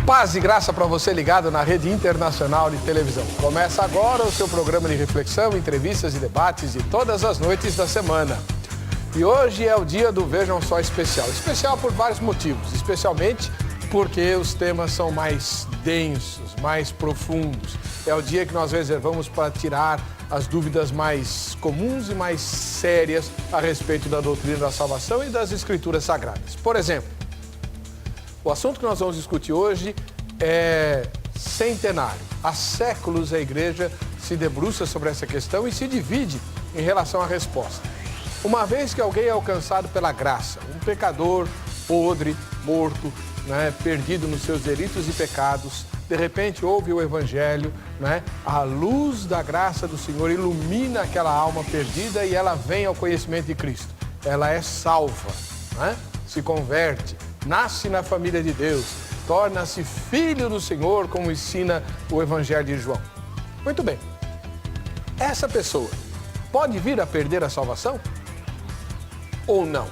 Paz e graça para você ligado na Rede Internacional de Televisão. Começa agora o seu programa de reflexão, entrevistas e debates de todas as noites da semana. E hoje é o dia do Vejam Só Especial. Especial por vários motivos, especialmente porque os temas são mais densos, mais profundos. É o dia que nós reservamos para tirar as dúvidas mais comuns e mais sérias a respeito da doutrina da salvação e das escrituras sagradas. Por exemplo, o assunto que nós vamos discutir hoje é centenário. Há séculos a igreja se debruça sobre essa questão e se divide em relação à resposta. Uma vez que alguém é alcançado pela graça, um pecador podre, morto, perdido nos seus delitos e pecados, de repente ouve o Evangelho, a luz da graça do Senhor ilumina aquela alma perdida e ela vem ao conhecimento de Cristo. Ela é salva, se converte, nasce na família de Deus, torna-se filho do Senhor, como ensina o Evangelho de João. Muito bem, essa pessoa pode vir a perder a salvação ou não?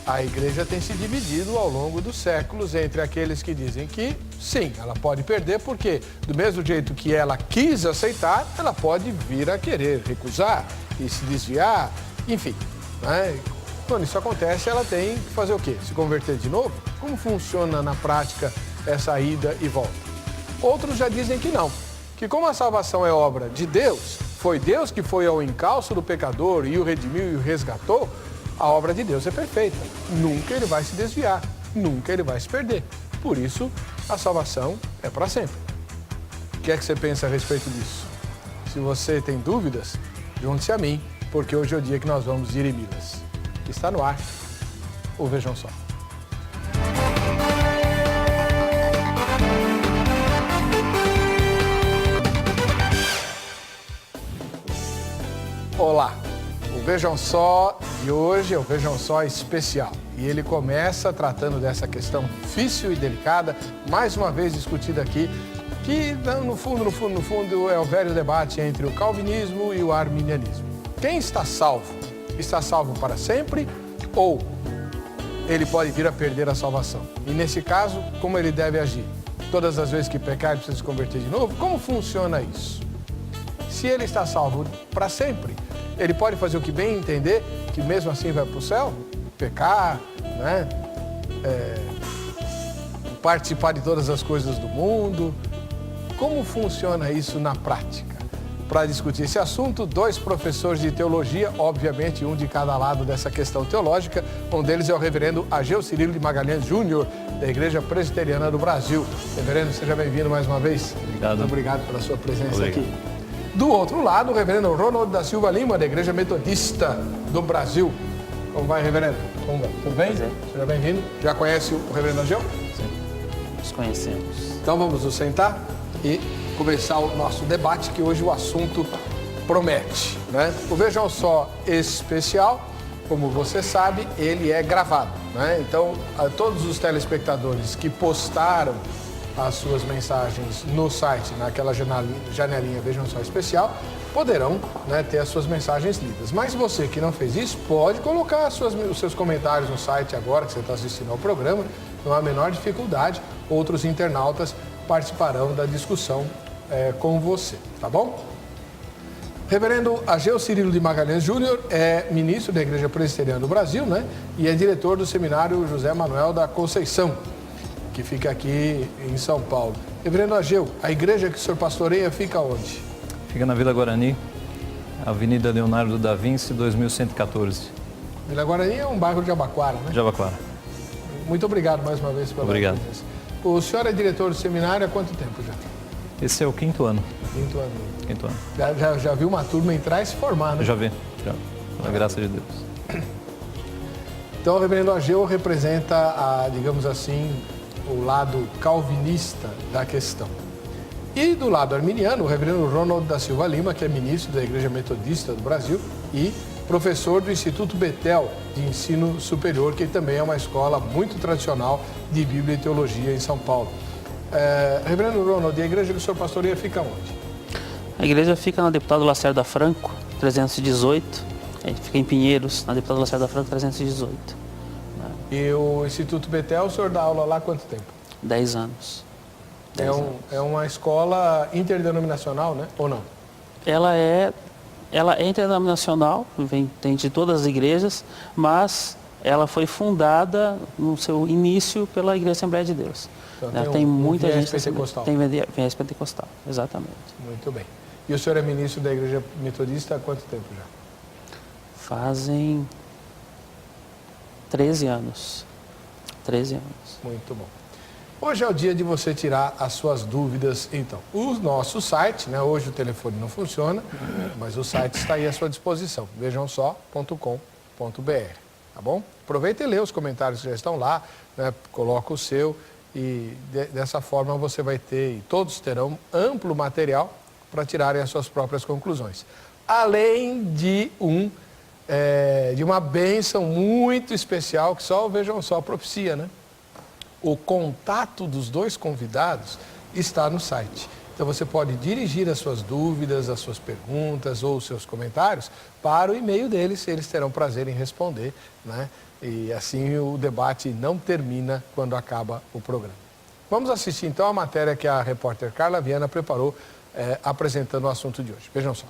A igreja tem se dividido ao longo dos séculos entre aqueles que dizem que sim, ela pode perder, porque do mesmo jeito que ela quis aceitar, ela pode vir a querer recusar e se desviar, enfim. Quando isso acontece, ela tem que fazer o quê? Se converter de novo? Como funciona na prática essa ida e volta? Outros já dizem que não, que como a salvação é obra de Deus, foi Deus que foi ao encalço do pecador e o redimiu e o resgatou, a obra de Deus é perfeita. Nunca ele vai se desviar, nunca ele vai se perder. Por isso, a salvação é para sempre. O que é que você pensa a respeito disso? Se você tem dúvidas, junte-se a mim, porque hoje é o dia que nós vamos dirimi-las. Está no ar, ou Vejam Só. Olá, o Vejam Só de hoje é o Vejam Só especial. E ele começa tratando dessa questão difícil e delicada, mais uma vez discutida aqui, que no fundo é o velho debate entre o calvinismo e o arminianismo. Quem está salvo? Está salvo para sempre ou ele pode vir a perder a salvação? E nesse caso, como ele deve agir? Todas as vezes que pecar, ele precisa se converter de novo? Como funciona isso? Se ele está salvo para sempre, ele pode fazer o que bem entender, que mesmo assim vai para o céu? Pecar, participar de todas as coisas do mundo? Como funciona isso na prática? Para discutir esse assunto, dois professores de teologia, obviamente um de cada lado dessa questão teológica. Um deles é o reverendo Ageu Cirilo de Magalhães Júnior, da Igreja Presbiteriana do Brasil. Reverendo, seja bem-vindo mais uma vez. Obrigado. Muito obrigado pela sua presença aqui. Do outro lado, o reverendo Ronald da Silva Lima, da Igreja Metodista do Brasil. Como vai, reverendo? Como vai? Tudo bem? Seja bem-vindo. Já conhece o reverendo Ageu? Sim, nos conhecemos. Então vamos nos sentar e começar o nosso debate, que hoje o assunto promete, O Vejam Só especial, como você sabe, ele é gravado, Então, a todos os telespectadores que postaram as suas mensagens no site, naquela janelinha Vejam Só especial, poderão ter as suas mensagens lidas. Mas você que não fez isso, pode colocar os seus comentários no site agora que você está assistindo ao programa, não há a menor dificuldade. Outros internautas participarão da discussão com você, tá bom? Reverendo Ageu Cirilo de Magalhães Júnior é ministro da Igreja Presbiteriana do Brasil, E é diretor do Seminário José Manuel da Conceição, que fica aqui em São Paulo. Reverendo Ageu, a igreja que o senhor pastoreia fica onde? Fica na Vila Guarani, Avenida Leonardo da Vinci, 2114. Vila Guarani é um bairro de Jabaquara, Jabaquara. Muito obrigado mais uma vez pela Obrigado. presença. O senhor é diretor do seminário há quanto tempo já? Esse é o quinto ano. Quinto ano. Quinto ano. Já viu uma turma entrar e se formar, Eu já vi, pela graça de Deus. Então, o reverendo Ageu representa, digamos assim, o lado calvinista da questão. E do lado arminiano, o reverendo Ronald da Silva Lima, que é ministro da Igreja Metodista do Brasil e professor do Instituto Betel de Ensino Superior, que também é uma escola muito tradicional de Bíblia e Teologia em São Paulo. Reverendo Ronald, a igreja que o senhor pastoreia fica onde? A igreja fica na Deputado Lacerda Franco, 318. A gente fica em Pinheiros, na Deputado Lacerda Franco, 318. E o Instituto Betel, o senhor dá aula lá há quanto tempo? 10 anos. É uma escola interdenominacional, né? Ou não? Ela é interdenominacional, tem de todas as igrejas, mas ela foi fundada no seu início pela Igreja Assembleia de Deus. Então, tem muita viés gente pentecostal. Tem viés pentecostal, exatamente. Muito bem. E o senhor é ministro da Igreja Metodista há quanto tempo já? Fazem 13 anos. 13 anos. Muito bom. Hoje é o dia de você tirar as suas dúvidas, então. O nosso site, né? Hoje o telefone não funciona, mas o site está aí à sua disposição. vejamsó.com.br, tá bom? Aproveita e lê os comentários que já estão lá, né? Coloca o seu e dessa forma você vai ter, e todos terão amplo material para tirarem as suas próprias conclusões. Além de uma bênção muito especial que só o Vejam Só propicia, né? O contato dos dois convidados está no site. Então você pode dirigir as suas dúvidas, as suas perguntas ou os seus comentários para o e-mail deles, eles terão prazer em responder, né? E assim o debate não termina quando acaba o programa. Vamos assistir então a matéria que a repórter Carla Viana preparou apresentando o assunto de hoje. Vejam só.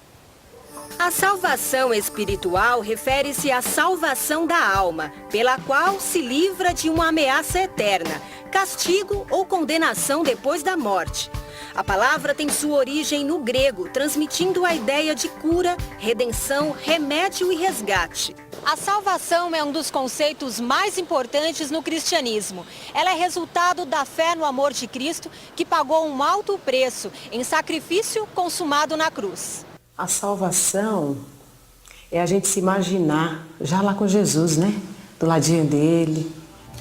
A salvação espiritual refere-se à salvação da alma, pela qual se livra de uma ameaça eterna, castigo ou condenação depois da morte. A palavra tem sua origem no grego, transmitindo a ideia de cura, redenção, remédio e resgate. A salvação é um dos conceitos mais importantes no cristianismo. Ela é resultado da fé no amor de Cristo, que pagou um alto preço em sacrifício consumado na cruz. A salvação é a gente se imaginar já lá com Jesus, né? Do ladinho dele.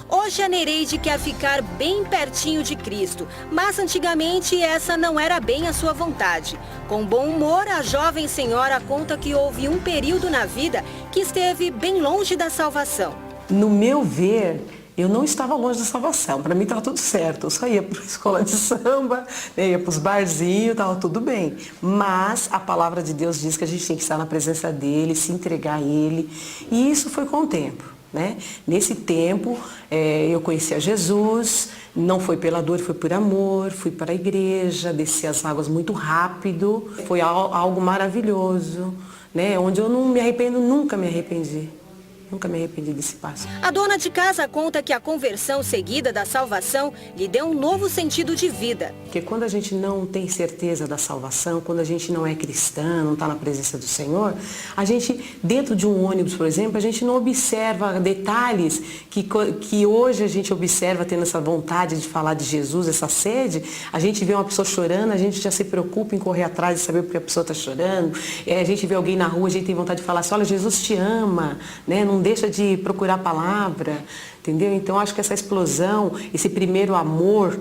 Hoje a Nereide quer ficar bem pertinho de Cristo, mas antigamente essa não era bem a sua vontade. Com bom humor, a jovem senhora conta que houve um período na vida que esteve bem longe da salvação. No meu ver, eu não estava longe da salvação. Para mim estava tudo certo. Eu só ia para a escola de samba, ia para os barzinhos, estava tudo bem. Mas a palavra de Deus diz que a gente tem que estar na presença dele, se entregar a ele. E isso foi com o tempo, né? Nesse tempo, eu conheci a Jesus, não foi pela dor, foi por amor, fui para a igreja, desci as águas muito rápido. Foi algo maravilhoso, né? Onde eu não me arrependo, nunca me arrependi. Nunca me arrependi desse passo. A dona de casa conta que a conversão seguida da salvação lhe deu um novo sentido de vida. Porque quando a gente não tem certeza da salvação, quando a gente não é cristã, não está na presença do Senhor, a gente, dentro de um ônibus, por exemplo, a gente não observa detalhes que hoje a gente observa tendo essa vontade de falar de Jesus, essa sede. A gente vê uma pessoa chorando, a gente já se preocupa em correr atrás e saber porque a pessoa está chorando. A gente vê alguém na rua, a gente tem vontade de falar assim, olha, Jesus te ama, né? Não deixa de procurar a palavra, entendeu? Então, acho que essa explosão, esse primeiro amor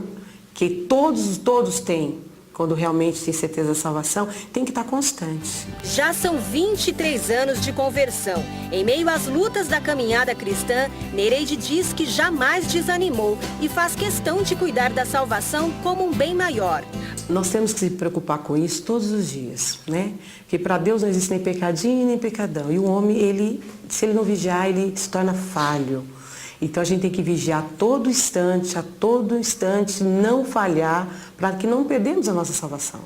que todos têm, quando realmente tem certeza da salvação, tem que estar constante. Já são 23 anos de conversão. Em meio às lutas da caminhada cristã, Nereide diz que jamais desanimou e faz questão de cuidar da salvação como um bem maior. Nós temos que se preocupar com isso todos os dias, né? Porque para Deus não existe nem pecadinho nem pecadão. E o homem, se ele não vigiar, ele se torna falho. Então a gente tem que vigiar a todo instante, não falhar, para que não perdemos a nossa salvação,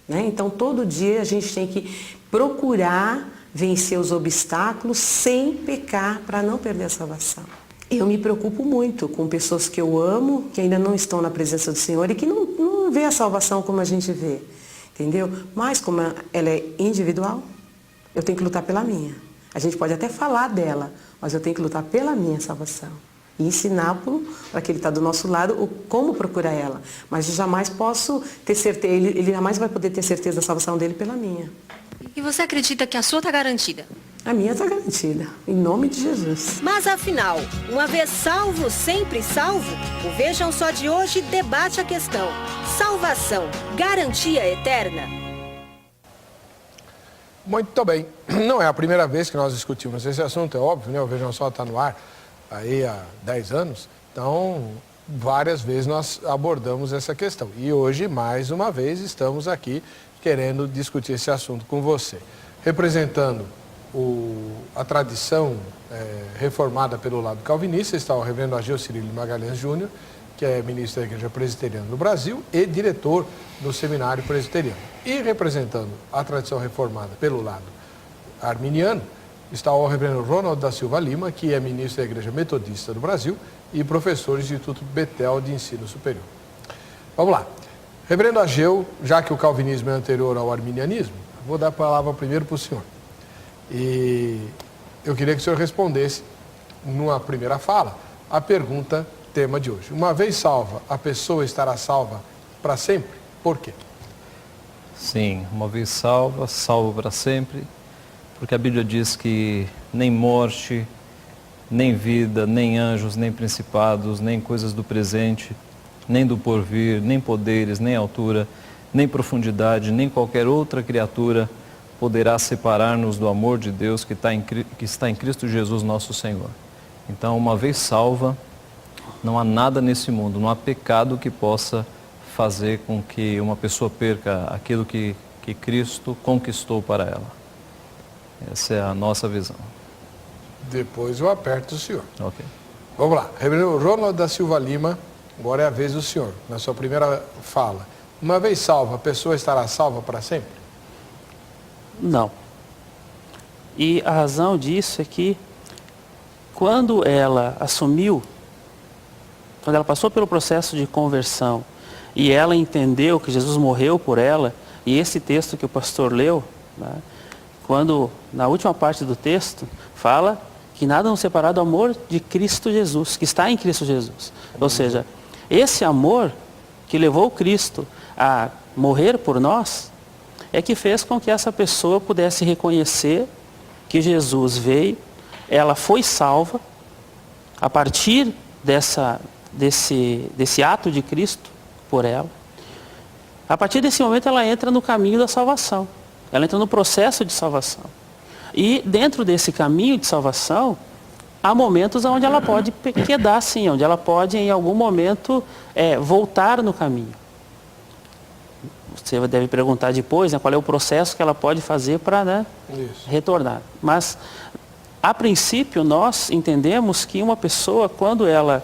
né? Então todo dia a gente tem que procurar vencer os obstáculos sem pecar para não perder a salvação. Eu me preocupo muito com pessoas que eu amo, que ainda não estão na presença do Senhor e que não vê a salvação como a gente vê, entendeu? Mas como ela é individual, eu tenho que lutar pela minha. A gente pode até falar dela, mas eu tenho que lutar pela minha salvação. E ensiná-lo, para que ele está do nosso lado, como procurar ela. Mas eu jamais posso ter certeza, ele jamais vai poder ter certeza da salvação dele pela minha. E você acredita que a sua está garantida? A minha está garantida, em nome de Jesus. Mas afinal, uma vez salvo, sempre salvo? O Vejam Só de hoje debate a questão. Salvação, garantia eterna? Muito bem. Não é a primeira vez que nós discutimos esse assunto, é óbvio, né? O Vejam Só está no ar aí há 10 anos, então várias vezes nós abordamos essa questão. E hoje, mais uma vez, estamos aqui querendo discutir esse assunto com você. Representando a tradição reformada pelo lado calvinista, está o reverendo Ageu Cirilo Magalhães Júnior, que é ministro da Igreja Presbiteriana do Brasil e diretor do Seminário Presbiteriano. E representando a tradição reformada pelo lado arminiano, está o reverendo Ronald da Silva Lima, que é ministro da Igreja Metodista do Brasil e professor do Instituto Betel de Ensino Superior. Vamos lá. Reverendo Ageu, já que o calvinismo é anterior ao arminianismo, vou dar a palavra primeiro para o senhor. E eu queria que o senhor respondesse, numa primeira fala, a pergunta tema de hoje. Uma vez salva, a pessoa estará salva para sempre? Por quê? Sim, uma vez salva, salvo para sempre, porque a Bíblia diz que nem morte, nem vida, nem anjos, nem principados, nem coisas do presente, nem do porvir, nem poderes, nem altura, nem profundidade, nem qualquer outra criatura poderá separar-nos do amor de Deus que está em Cristo Jesus nosso Senhor. Então, uma vez salva, não há nada nesse mundo, não há pecado que possa fazer com que uma pessoa perca aquilo que Cristo conquistou para ela. Essa é a nossa visão. Depois eu aperto o senhor. Ok. Vamos lá. Reverendo Ronald da Silva Lima, agora é a vez do senhor, na sua primeira fala. Uma vez salva, a pessoa estará salva para sempre? Não. E a razão disso é que quando ela assumiu, quando ela passou pelo processo de conversão e ela entendeu que Jesus morreu por ela, e esse texto que o pastor leu, né, quando na última parte do texto fala que nada nos separar do amor de Cristo Jesus, que está em Cristo Jesus. Ou seja, esse amor que levou Cristo a morrer por nós, é que fez com que essa pessoa pudesse reconhecer que Jesus veio, ela foi salva, a partir desse ato de Cristo por ela. A partir desse momento ela entra no caminho da salvação, ela entra no processo de salvação. E dentro desse caminho de salvação, há momentos onde ela pode quedar sim, onde ela pode em algum momento voltar no caminho. Você deve perguntar depois, né, qual é o processo que ela pode fazer para retornar. Mas, a princípio, nós entendemos que uma pessoa, quando ela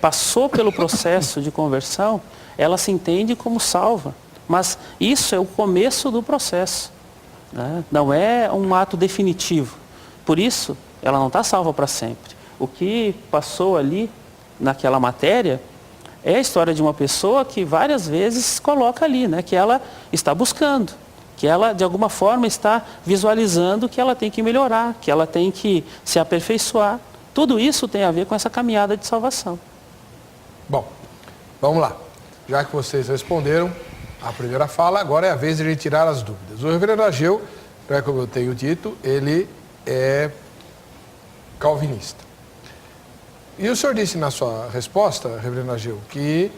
passou pelo processo de conversão, ela se entende como salva. Mas isso é o começo do processo, né? Não é um ato definitivo. Por isso, ela não está salva para sempre. O que passou ali, naquela matéria, é a história de uma pessoa que várias vezes coloca ali, né, que ela está buscando, que ela de alguma forma está visualizando que ela tem que melhorar, que ela tem que se aperfeiçoar. Tudo isso tem a ver com essa caminhada de salvação. Bom, vamos lá. Já que vocês responderam a primeira fala, agora é a vez de a gente tirar as dúvidas. O reverendo Ageu, como eu tenho dito, ele é calvinista. E o senhor disse na sua resposta, reverendo Ageu, que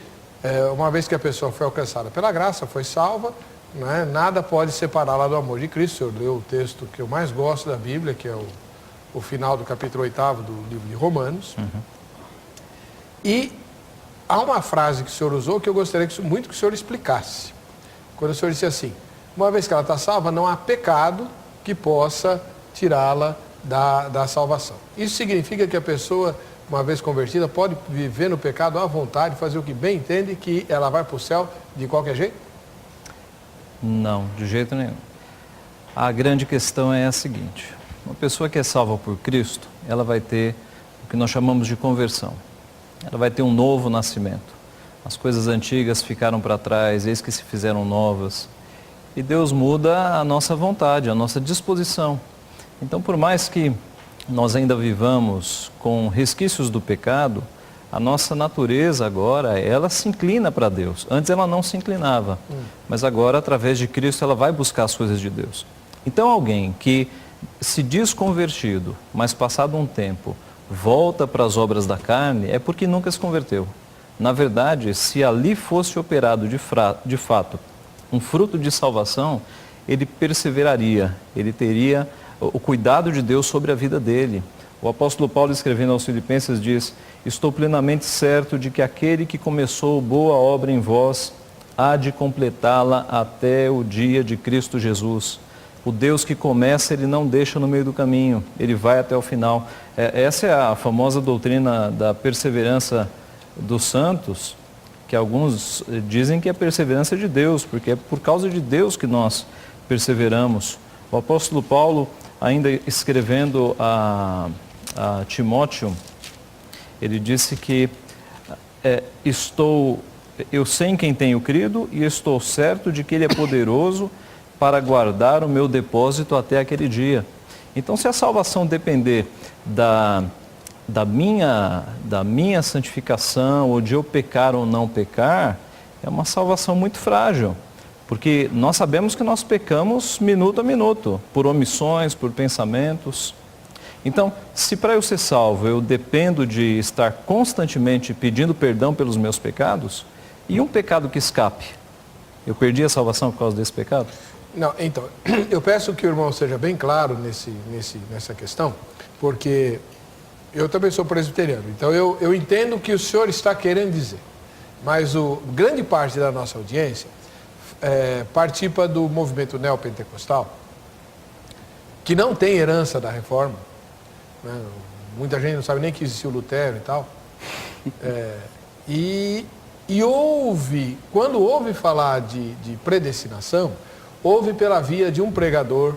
uma vez que a pessoa foi alcançada pela graça, foi salva, né, nada pode separá-la do amor de Cristo. O senhor leu o texto que eu mais gosto da Bíblia, que é o final do capítulo 8º do livro de Romanos. Uhum. E há uma frase que o senhor usou que eu gostaria muito que o senhor explicasse. Quando o senhor disse assim, uma vez que ela está salva, não há pecado que possa tirá-la da salvação. Isso significa que a pessoa, uma vez convertida, pode viver no pecado à vontade, fazer o que bem entende, que ela vai para o céu de qualquer jeito? Não, de jeito nenhum. A grande questão é a seguinte, uma pessoa que é salva por Cristo, ela vai ter o que nós chamamos de conversão. Ela vai ter um novo nascimento. As coisas antigas ficaram para trás, eis que se fizeram novas. E Deus muda a nossa vontade, a nossa disposição. Então, por mais que nós ainda vivamos com resquícios do pecado, a nossa natureza agora, ela se inclina para Deus. Antes ela não se inclinava, mas agora, através de Cristo, ela vai buscar as coisas de Deus. Então, alguém que se diz convertido, mas passado um tempo, volta para as obras da carne, é porque nunca se converteu. Na verdade, se ali fosse operado de fato um fruto de salvação, ele perseveraria, ele teria o cuidado de Deus sobre a vida dele. O apóstolo Paulo, escrevendo aos Filipenses, diz: estou plenamente certo de que aquele que começou boa obra em vós há de completá-la até o dia de Cristo Jesus. O Deus que começa, ele não deixa no meio do caminho, ele vai até o final. Essa é a famosa doutrina da perseverança dos santos, que alguns dizem que é perseverança de Deus, porque é por causa de Deus que nós perseveramos. O apóstolo Paulo, ainda escrevendo a Timóteo, ele disse que eu sei em quem tenho crido e estou certo de que Ele é poderoso para guardar o meu depósito até aquele dia. Então, se a salvação depender da minha santificação, ou de eu pecar ou não pecar, é uma salvação muito frágil. Porque nós sabemos que nós pecamos minuto a minuto, por omissões, por pensamentos. Então, se para eu ser salvo eu dependo de estar constantemente pedindo perdão pelos meus pecados, e um pecado que escape, eu perdi a salvação por causa desse pecado? Não, então, eu peço que o irmão seja bem claro nessa questão, porque eu também sou presbiteriano, então eu entendo o que o senhor está querendo dizer, mas grande parte da nossa audiência participa do movimento neopentecostal, que não tem herança da reforma, né? Muita gente não sabe nem que existiu Lutero e tal, e quando ouve falar de predestinação, ouve pela via de um pregador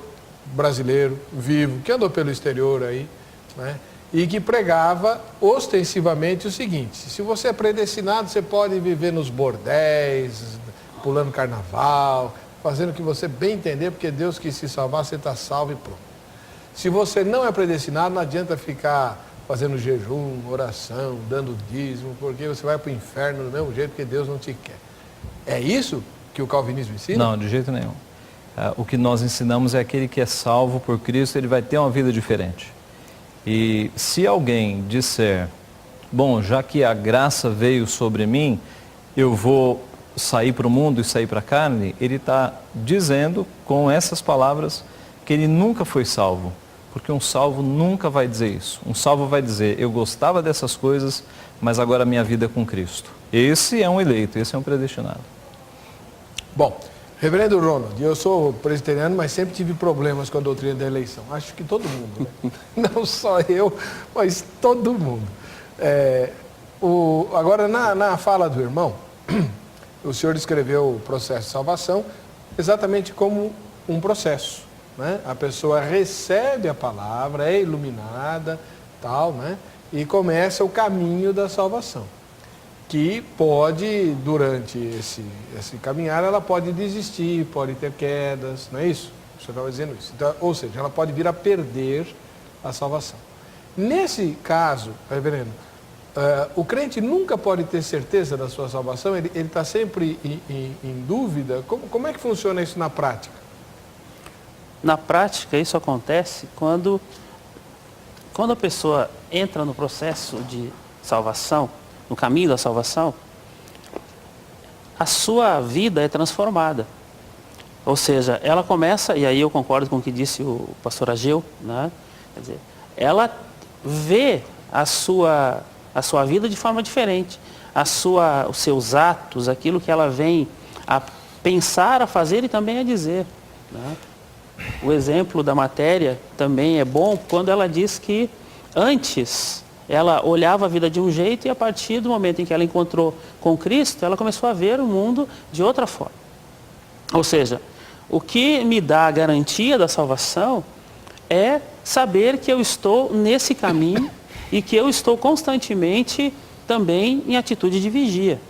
brasileiro, vivo, que andou pelo exterior aí, né? E que pregava ostensivamente o seguinte: se você é predestinado, você pode viver nos bordéis, pulando carnaval, fazendo o que você bem entender, porque Deus quis se salvar, você está salvo e pronto. Se você não é predestinado, não adianta ficar fazendo jejum, oração, dando dízimo, porque você vai para o inferno do mesmo jeito, porque Deus não te quer. É isso que o calvinismo ensina? Não, de jeito nenhum. O que nós ensinamos é aquele que é salvo por Cristo, ele vai ter uma vida diferente. E se alguém disser, bom, já que a graça veio sobre mim, eu vou sair para o mundo e sair para a carne, ele está dizendo com essas palavras que ele nunca foi salvo. Porque um salvo nunca vai dizer isso. Um salvo vai dizer, eu gostava dessas coisas, mas agora a minha vida é com Cristo. Esse é um eleito, esse é um predestinado. Bom, reverendo Ronald, eu sou presbiteriano, mas sempre tive problemas com a doutrina da eleição. Acho que todo mundo, né? Não só eu, mas todo mundo. Agora, na fala do irmão, o senhor descreveu o processo de salvação exatamente como um processo, né? A pessoa recebe a palavra, é iluminada, tal, né? E começa o caminho da salvação, que pode, durante esse caminhar, ela pode desistir, pode ter quedas, não é isso? O senhor estava dizendo isso. Então, ou seja, ela pode vir a perder a salvação. Nesse caso, reverendo, o crente nunca pode ter certeza da sua salvação, ele está sempre em dúvida. Como é que funciona isso na prática? Na prática, isso acontece quando a pessoa entra no processo de salvação, no caminho da salvação, a sua vida é transformada. Ou seja, ela começa, e aí eu concordo com o que disse o pastor Ageu, né? Quer dizer, ela vê a sua vida de forma diferente, os seus atos, aquilo que ela vem a pensar, a fazer e também a dizer, né? O exemplo da matéria também é bom quando ela diz que antes ela olhava a vida de um jeito e a partir do momento em que ela encontrou com Cristo, ela começou a ver o mundo de outra forma. Ou seja, o que me dá a garantia da salvação é saber que eu estou nesse caminho e que eu estou constantemente também em atitude de vigia.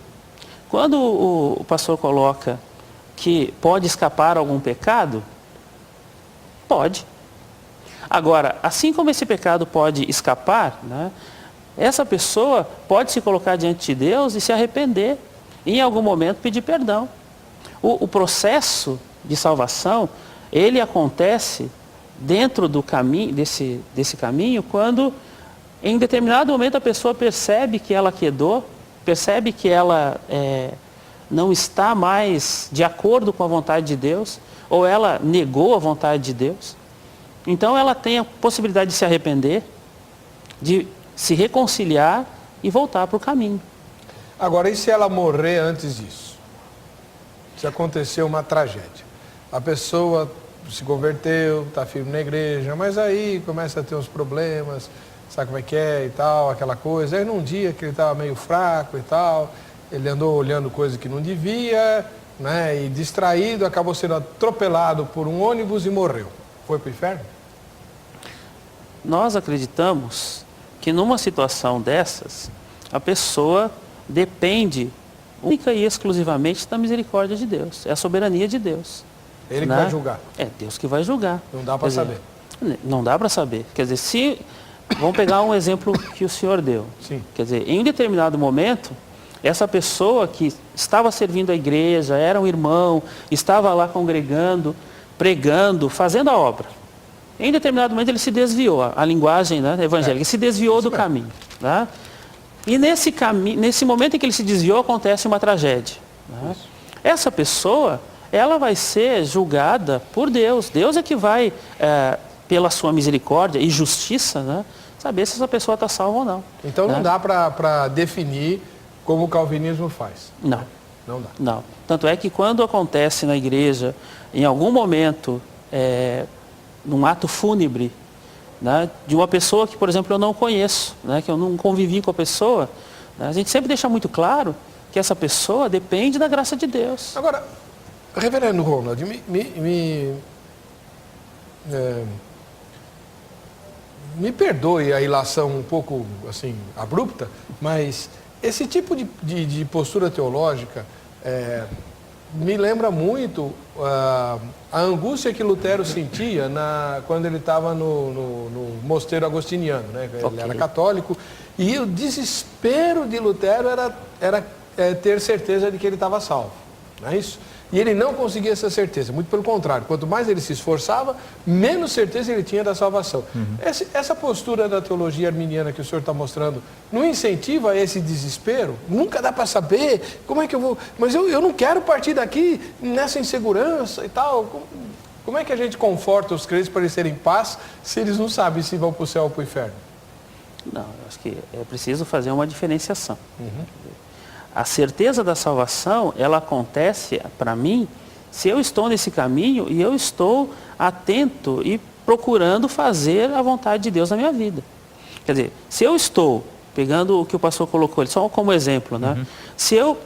Quando o pastor coloca que pode escapar algum pecado, pode. Agora, assim como esse pecado pode escapar, né, essa pessoa pode se colocar diante de Deus e se arrepender, e em algum momento pedir perdão. O processo de salvação, ele acontece dentro do caminho, desse caminho, quando em determinado momento a pessoa percebe que ela quedou, percebe que ela não está mais de acordo com a vontade de Deus, ou ela negou a vontade de Deus. Então ela tem a possibilidade de se arrepender, de se reconciliar e voltar para o caminho. Agora, e se ela morrer antes disso? Se aconteceu uma tragédia. A pessoa se converteu, está firme na igreja, mas aí começa a ter uns problemas, sabe como é que é e tal, aquela coisa. Aí num dia que ele estava meio fraco e tal, ele andou olhando coisa que não devia, né? E distraído, acabou sendo atropelado por um ônibus e morreu. Foi para o inferno? Nós acreditamos que numa situação dessas, a pessoa depende única e exclusivamente da misericórdia de Deus. É a soberania de Deus. Ele que né? vai julgar. É Deus que vai julgar. Não dá para saber. Não dá para saber. Quer dizer, se... Vamos pegar um exemplo que o senhor deu. Sim. Quer dizer, em um determinado momento, essa pessoa que estava servindo a igreja, era um irmão, estava lá congregando, pregando, fazendo a obra. Em determinado momento ele se desviou, a linguagem, né, evangélica, se desviou do caminho. Tá? E nesse momento em que ele se desviou, acontece uma tragédia. Né? Essa pessoa, ela vai ser julgada por Deus. Deus é que vai, pela sua misericórdia e justiça, né, saber se essa pessoa está salva ou não. Então não né? dá para definir como o calvinismo faz. Não. Não dá. Não. Tanto é que quando acontece na igreja, em algum momento, num ato fúnebre, né, de uma pessoa que, por exemplo, eu não conheço, né, que eu não convivi com a pessoa, né, a gente sempre deixa muito claro que essa pessoa depende da graça de Deus. Agora, reverendo Ronald, me perdoe a ilação um pouco assim abrupta, mas esse tipo de postura teológica me lembra muito a angústia que Lutero sentia quando ele estava no mosteiro agostiniano, né? Ele era católico, e o desespero de Lutero era ter certeza de que ele estava salvo, não é isso? E ele não conseguia essa certeza, muito pelo contrário, quanto mais ele se esforçava, menos certeza ele tinha da salvação. Essa postura da teologia arminiana que o senhor está mostrando, não incentiva esse desespero? Nunca dá para saber, como é que eu vou... Mas eu não quero partir daqui nessa insegurança e tal. Como é que a gente conforta os crentes para eles terem paz, se eles não sabem se vão para o céu ou para o inferno? Não, acho que é preciso fazer uma diferenciação. A certeza da salvação, ela acontece para mim se eu estou nesse caminho e eu estou atento e procurando fazer a vontade de Deus na minha vida. Quer dizer, se eu estou, pegando o que o pastor colocou, só como exemplo, né? Se eu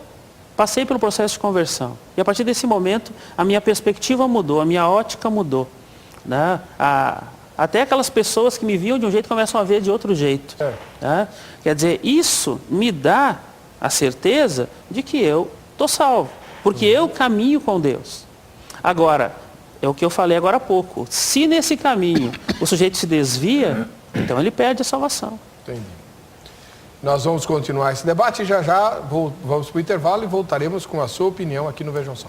passei pelo processo de conversão e a partir desse momento a minha perspectiva mudou, a minha ótica mudou, né? Até aquelas pessoas que me viam de um jeito começam a ver de outro jeito. Né? Quer dizer, isso me dá a certeza de que eu estou salvo, porque eu caminho com Deus. Agora, é o que eu falei agora há pouco, se nesse caminho o sujeito se desvia, então ele perde a salvação. Entendi. Nós vamos continuar esse debate e já vamos para o intervalo e voltaremos com a sua opinião aqui no Vejam Só.